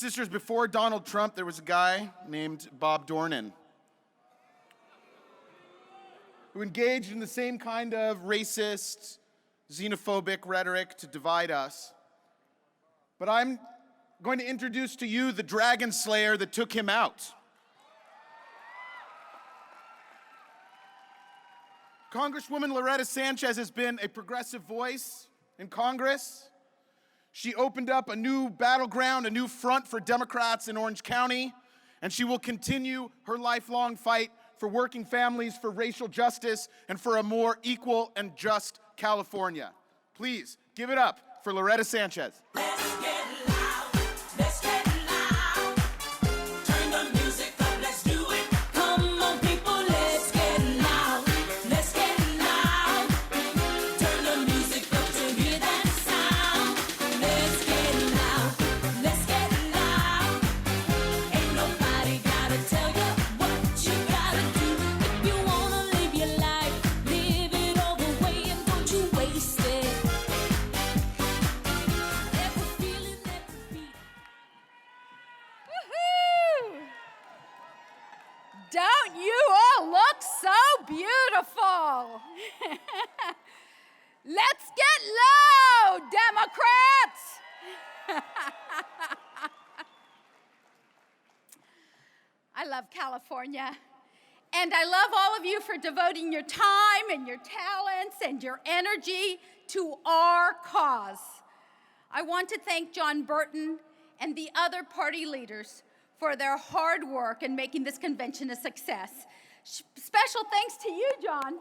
sisters, before Donald Trump, there was a guy named Bob Dornan who engaged in the same kind of racist, xenophobic rhetoric to divide us. But I'm going to introduce to you the dragon slayer that took him out. Congresswoman Loretta Sanchez has been a progressive voice in Congress. She opened up a new battleground, a new front for Democrats in Orange County, and she will continue her lifelong fight for working families, for racial justice, and for a more equal and just California. Please give it up for Loretta Sanchez. Let's get loud. Let's get loud. Turn the music up. Let's do it. Come on, people. Let's get loud. Let's get loud. Turn the music up to hear that sound. Let's get loud. Let's get loud. Ain't nobody gotta tell you what you gotta do. If you wanna live your life, live it all the way and don't you waste it. Every feeling, every beat. Woohoo! Don't you all look so beautiful? Let's get low, Democrats! I love California, and I love all of you for devoting your time and your talents and your energy to our cause. I want to thank John Burton and the other party leaders for their hard work in making this convention a success. Special thanks to you, John,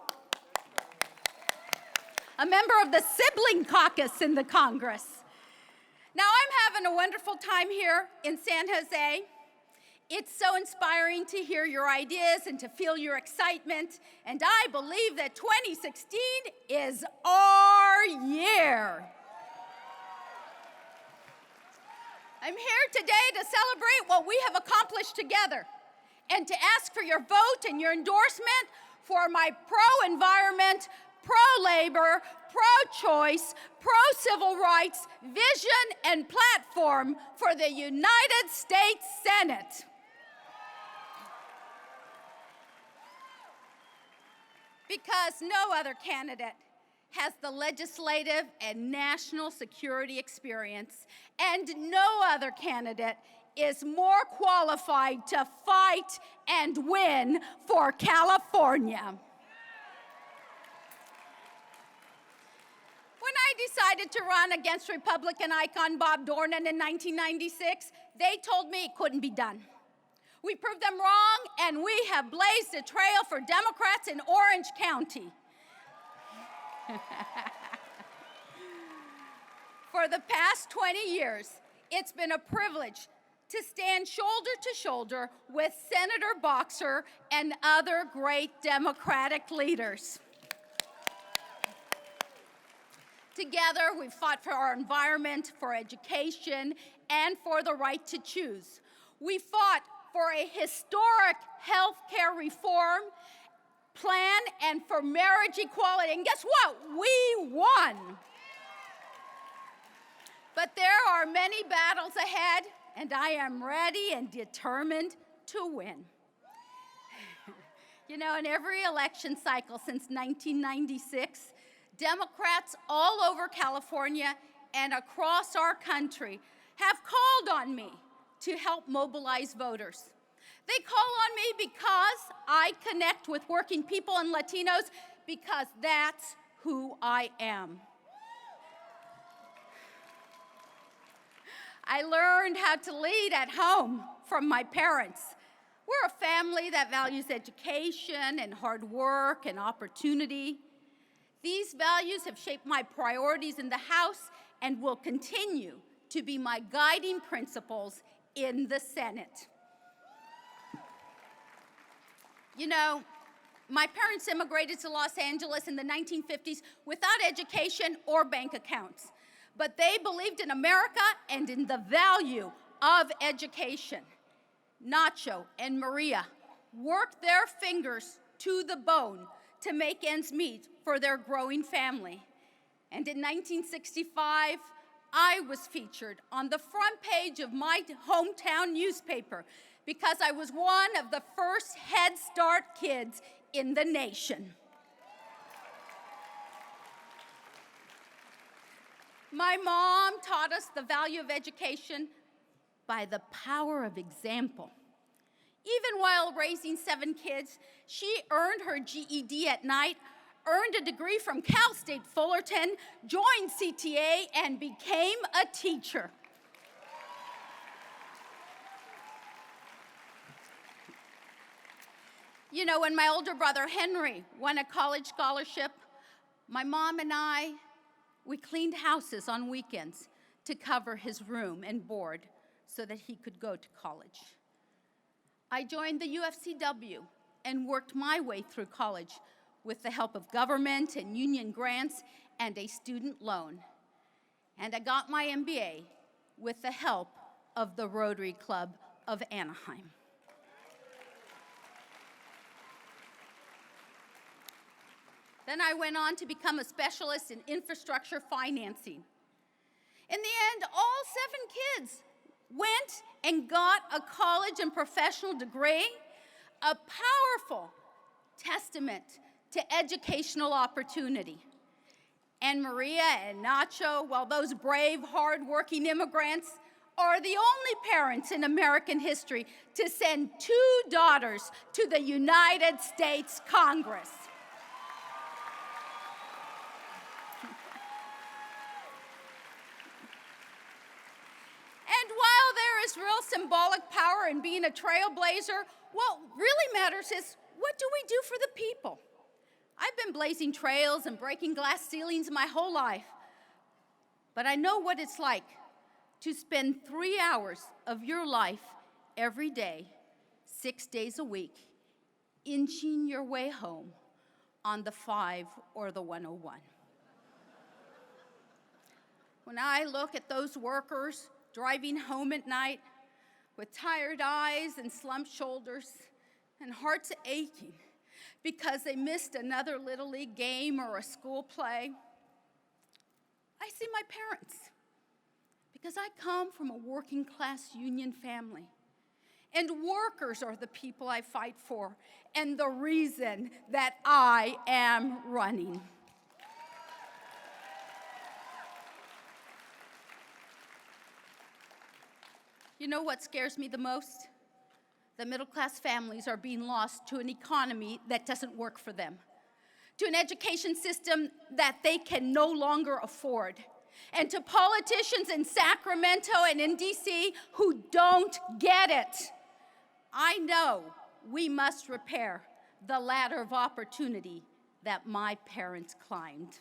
a member of the sibling caucus in the Congress. Now, I'm having a wonderful time here in San Jose. It's so inspiring to hear your ideas and to feel your excitement, and I believe that 2016 is our year. I'm here today to celebrate what we have accomplished together and to ask for your vote and your endorsement for my pro-environment, pro-labor, pro-choice, pro-civil rights vision and platform for the United States Senate. Because no other candidate has the legislative and national security experience, and no other candidate is more qualified to fight and win for California. When I decided to run against Republican icon Bob Dornan in 1996, they told me it couldn't be done. We proved them wrong, and we have blazed a trail for Democrats in Orange County. For the past 20 years, it's been a privilege to stand shoulder to shoulder with Senator Boxer and other great Democratic leaders. Together, we've fought for our environment, for education, and for the right to choose. We fought for a historic health care reform plan and for marriage equality. And guess what? We won. But there are many battles ahead, and I am ready and determined to win. You know, in every election cycle since 1996, Democrats all over California and across our country have called on me to help mobilize voters. They call on me because I connect with working people and Latinos, because that's who I am. I learned how to lead at home from my parents. We're a family that values education and hard work and opportunity. These values have shaped my priorities in the House and will continue to be my guiding principles in the Senate. You know, my parents immigrated to Los Angeles in the 1950s without education or bank accounts, but they believed in America and in the value of education. Nacho and Maria worked their fingers to the bone to make ends meet for their growing family. And in 1965, I was featured on the front page of my hometown newspaper because I was one of the first Head Start kids in the nation. My mom taught us the value of education by the power of example. Even while raising 7 kids, she earned her GED at night, earned a degree from Cal State Fullerton, joined CTA, and became a teacher. You know, when my older brother Henry won a college scholarship, my mom and we cleaned houses on weekends to cover his room and board so that he could go to college. I joined the UFCW and worked my way through college with the help of government and union grants and a student loan. And I got my MBA with the help of the Rotary Club of Anaheim. Then I went on to become a specialist in infrastructure financing. In the end, all 7 kids went and got a college and professional degree, a powerful testament to educational opportunity. And Maria and Nacho, well, those brave, hardworking immigrants are the only parents in American history to send 2 daughters to the United States Congress. And while there is real symbolic power in being a trailblazer, what really matters is, what do we do for the people? I've been blazing trails and breaking glass ceilings my whole life, but I know what it's like to spend 3 hours of your life every day, 6 days a week, inching your way home on the 5 or the 101. When I look at those workers driving home at night with tired eyes and slumped shoulders and hearts aching because they missed another Little League game or a school play, I see my parents, because I come from a working class union family. And workers are the people I fight for and the reason that I am running. You know what scares me the most? The middle-class families are being lost to an economy that doesn't work for them, to an education system that they can no longer afford, and to politicians in Sacramento and in DC who don't get it. I know we must repair the ladder of opportunity that my parents climbed.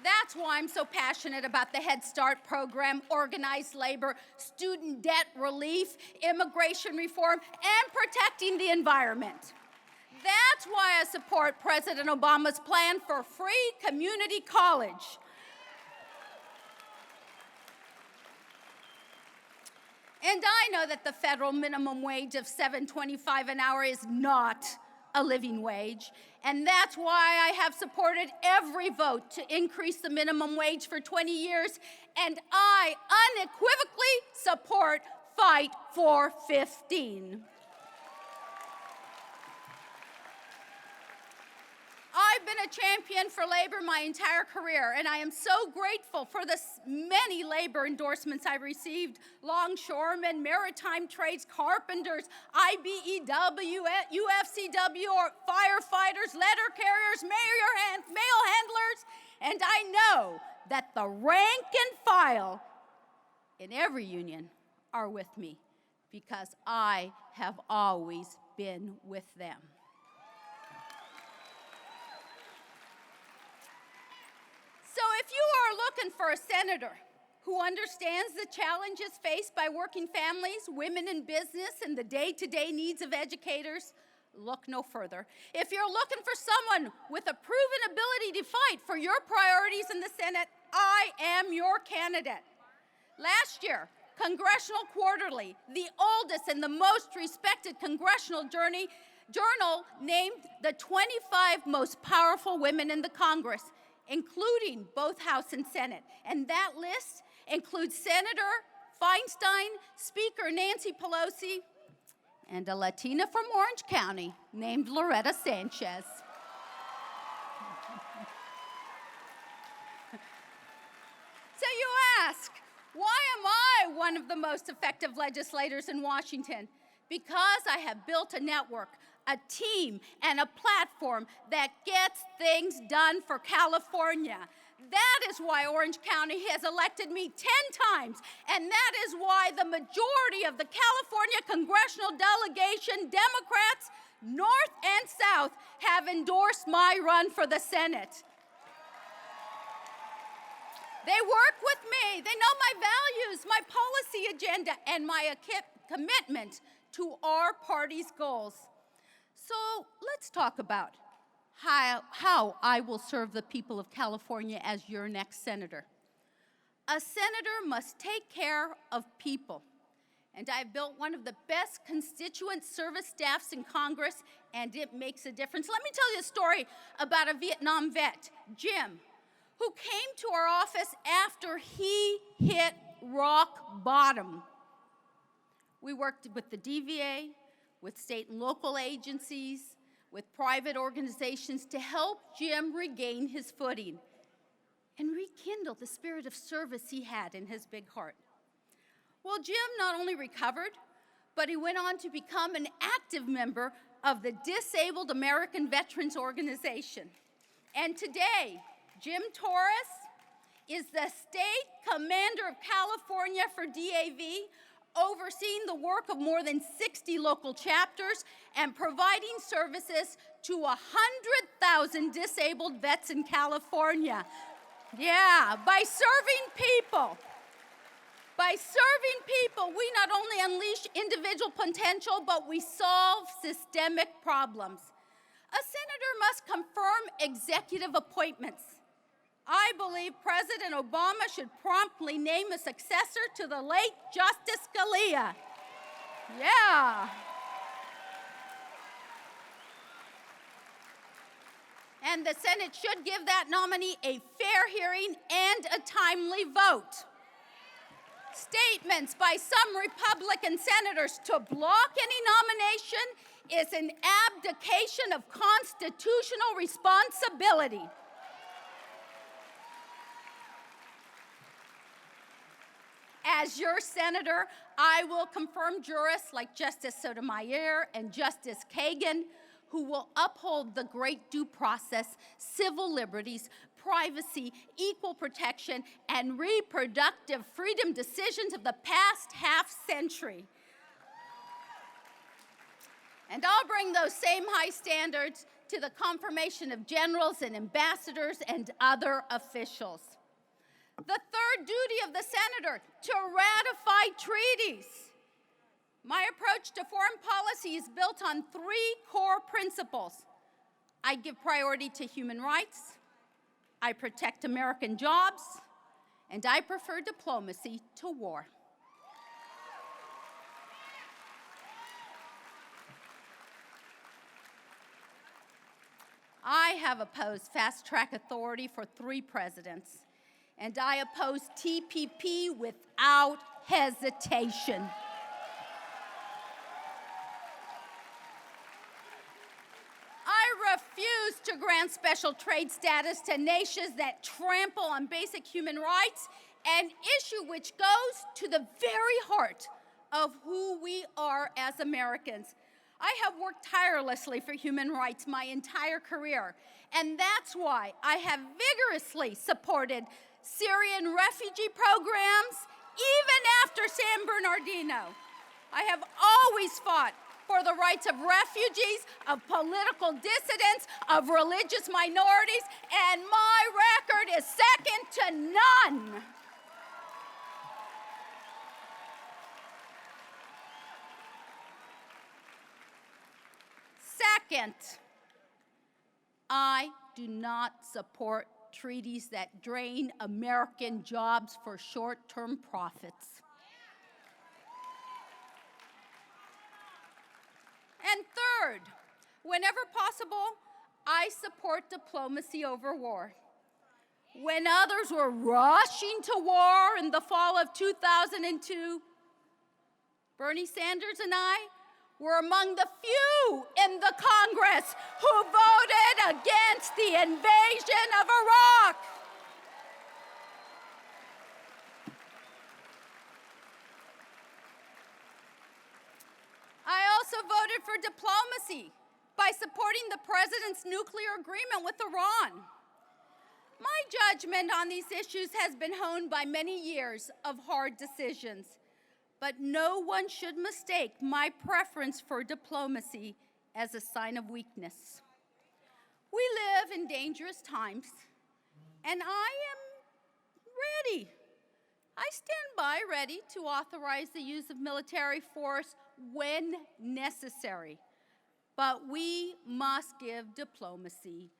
That's why I'm so passionate about the Head Start program, organized labor, student debt relief, immigration reform, and protecting the environment. That's why I support President Obama's plan for free community college. And I know that the federal minimum wage of $7.25 an hour is not a living wage, and that's why I have supported every vote to increase the minimum wage for 20 years, and I unequivocally support Fight for 15. I've been a champion for labor my entire career, and I am so grateful for the many labor endorsements I've received: longshoremen, maritime trades, carpenters, IBEW, UFCW, or firefighters, letter carriers, mail handlers, and I know that the rank and file in every union are with me because I have always been with them. So if you are looking for a senator who understands the challenges faced by working families, women in business, and the day-to-day needs of educators, look no further. If you're looking for someone with a proven ability to fight for your priorities in the Senate, I am your candidate. Last year, Congressional Quarterly, the oldest and the most respected congressional journal, named the 25 most powerful women in the Congress. including both House and Senate. And that list includes Senator Feinstein, Speaker Nancy Pelosi, and a Latina from Orange County named Loretta Sanchez. So you ask, why am I one of the most effective legislators in Washington? Because I have built a network, a team, and a platform that gets things done for California. That is why Orange County has elected me 10 times, and that is why the majority of the California congressional delegation, Democrats, North and South, have endorsed my run for the Senate. They work with me. They know my values, my policy agenda, and my commitment to our party's goals. So let's talk about how I will serve the people of California as your next senator. A senator must take care of people. And I've built one of the best constituent service staffs in Congress, and it makes a difference. Let me tell you a story about a Vietnam vet, Jim, who came to our office after he hit rock bottom. We worked with the DVA, with state and local agencies, with private organizations to help Jim regain his footing and rekindle the spirit of service he had in his big heart. Well, Jim not only recovered, but he went on to become an active member of the Disabled American Veterans Organization. And today, Jim Torres is the state commander of California for DAV, overseeing the work of more than 60 local chapters and providing services to 100,000 disabled vets in California. Yeah, by serving people. By serving people, we not only unleash individual potential, but we solve systemic problems. A senator must confirm executive appointments. I believe President Obama should promptly name a successor to the late Justice Scalia. Yeah. And the Senate should give that nominee a fair hearing and a timely vote. Statements by some Republican senators to block any nomination is an abdication of constitutional responsibility. As your senator, I will confirm jurists like Justice Sotomayor and Justice Kagan, who will uphold the great due process, civil liberties, privacy, equal protection, and reproductive freedom decisions of the past half-century. And I'll bring those same high standards to the confirmation of generals and ambassadors and other officials. The third duty of the senator, to ratify treaties. My approach to foreign policy is built on 3 core principles. I give priority to human rights, I protect American jobs, and I prefer diplomacy to war. I have opposed fast-track authority for 3 presidents, and I oppose TPP without hesitation. I refuse to grant special trade status to nations that trample on basic human rights, an issue which goes to the very heart of who we are as Americans. I have worked tirelessly for human rights my entire career, and that's why I have vigorously supported Syrian refugee programs, even after San Bernardino. I have always fought for the rights of refugees, of political dissidents, of religious minorities, and my record is second to none. Second, I do not support treaties that drain American jobs for short-term profits. And third, whenever possible, I support diplomacy over war. When others were rushing to war in the fall of 2002, Bernie Sanders and I were among the few in the Congress who voted against the invasion of Iraq. I also voted for diplomacy by supporting the president's nuclear agreement with Iran. My judgment on these issues has been honed by many years of hard decisions, but no one should mistake my preference for diplomacy as a sign of weakness. We live in dangerous times, and I am ready. I stand by ready to authorize the use of military force when necessary, but we must give diplomacy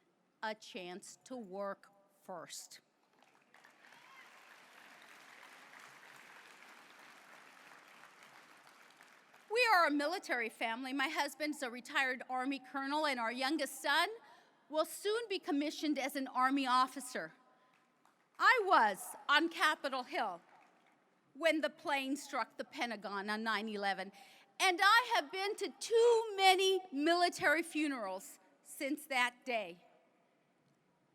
a chance to work first. We are a military family. My husband's a retired Army colonel, and our youngest son will soon be commissioned as an Army officer. I was on Capitol Hill when the plane struck the Pentagon on 9/11, and I have been to too many military funerals since that day.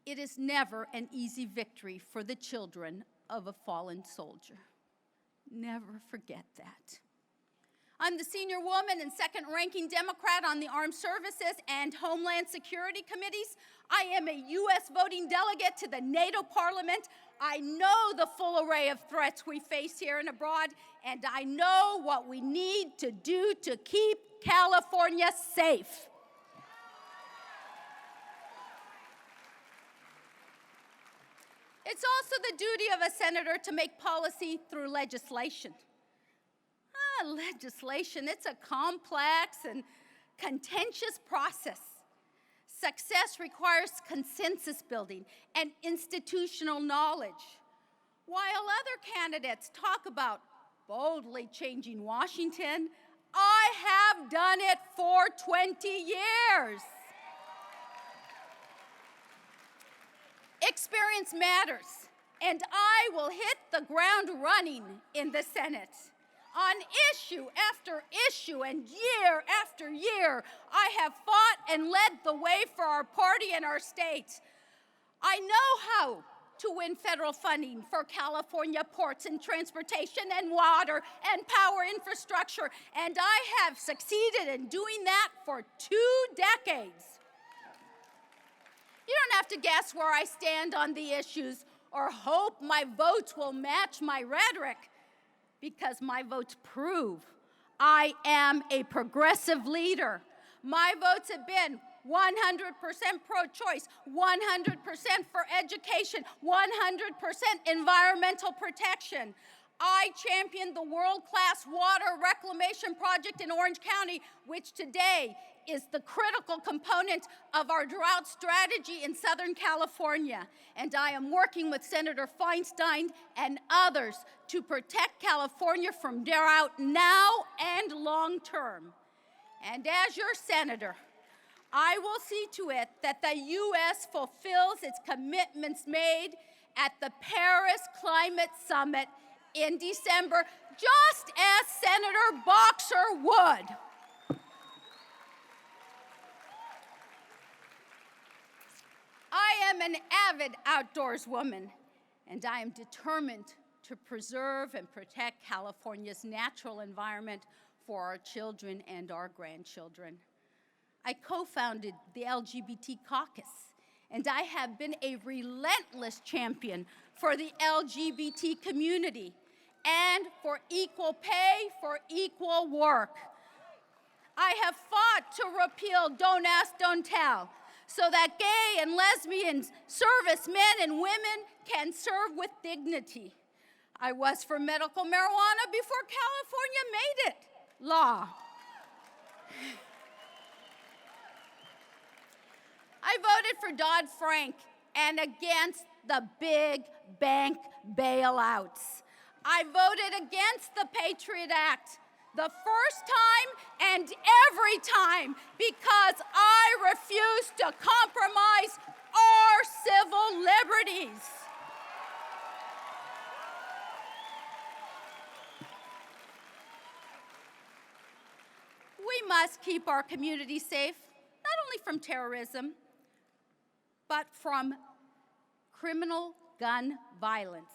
It is never an easy victory for the children of a fallen soldier. Never forget that. I'm the senior woman and second-ranking Democrat on the Armed Services and Homeland Security Committees. I am a U.S. voting delegate to the NATO Parliament. I know the full array of threats we face here and abroad, and I know what we need to do to keep California safe. It's also the duty of a senator to make policy through legislation. Legislation, it's a complex and contentious process. Success requires consensus building and institutional knowledge. While other candidates talk about boldly changing Washington, I have done it for 20 years. Experience matters, and I will hit the ground running in the Senate. On issue after issue and year after year, I have fought and led the way for our party and our state. I know how to win federal funding for California ports and transportation and water and power infrastructure, and I have succeeded in doing that for 2 decades. You don't have to guess where I stand on the issues or hope my votes will match my rhetoric, because my votes prove I am a progressive leader. My votes have been 100% pro-choice, 100% for education, 100% environmental protection. I championed the world-class water reclamation project in Orange County, which today is the critical component of our drought strategy in Southern California. And I am working with Senator Feinstein and others to protect California from drought now and long term. And as your senator, I will see to it that the U.S. fulfills its commitments made at the Paris Climate Summit in December, just as Senator Boxer would. I am an avid outdoors woman, and I am determined to preserve and protect California's natural environment for our children and our grandchildren. I co-founded the LGBT Caucus, and I have been a relentless champion for the LGBT community and for equal pay for equal work. I have fought to repeal Don't Ask, Don't Tell, so that gay and lesbian servicemen and women can serve with dignity. I was for medical marijuana before California made it law. I voted for Dodd-Frank and against the big bank bailouts. I voted against the Patriot Act, the first time and every time, because I refuse to compromise our civil liberties. must keep our communities safe, not only from terrorism, but from criminal gun violence.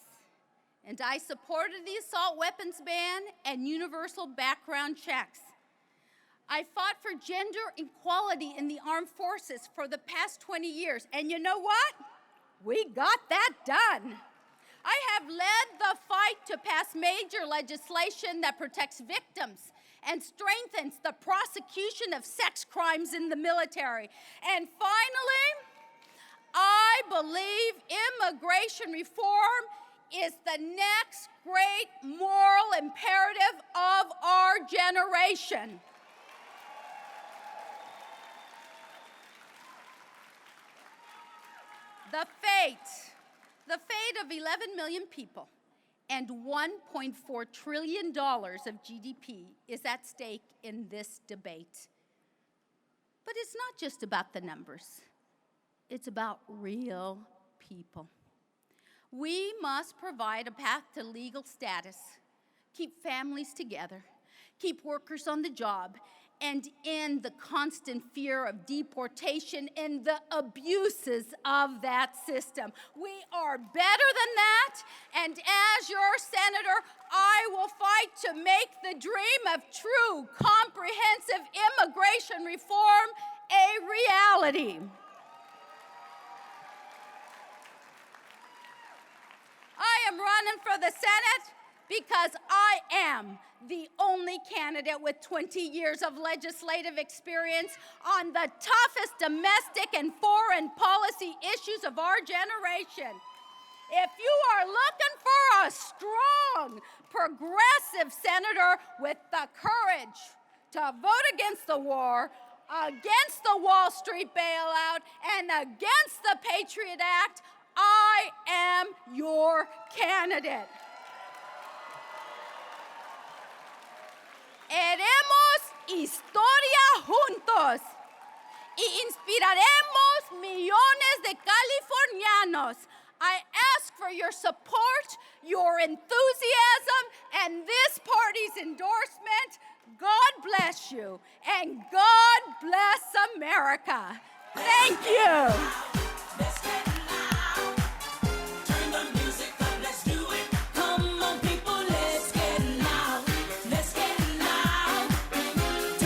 And I supported the assault weapons ban and universal background checks. I fought for gender equality in the armed forces for the past 20 years. And you know what? We got that done. I have led the fight to pass major legislation that protects victims and strengthens the prosecution of sex crimes in the military. And finally, I believe immigration reform is the next great moral imperative of our generation. The fate of 11 million people and $1.4 trillion of GDP is at stake in this debate. But it's not just about the numbers. It's about real people. We must provide a path to legal status, keep families together, keep workers on the job, and end the constant fear of deportation and the abuses of that system. We are better than that, and as your senator, I will fight to make the dream of true, comprehensive immigration reform a reality. I am running for the Senate because I am the only candidate with 20 years of legislative experience on the toughest domestic and foreign policy issues of our generation. If you are looking for a strong, progressive senator with the courage to vote against the war, against the Wall Street bailout, and against the Patriot Act, I am your candidate. Haremos historia juntos y inspiraremos millones de californianos. I ask for your support, your enthusiasm, and this party's endorsement. God bless you, and God bless America. Thank you.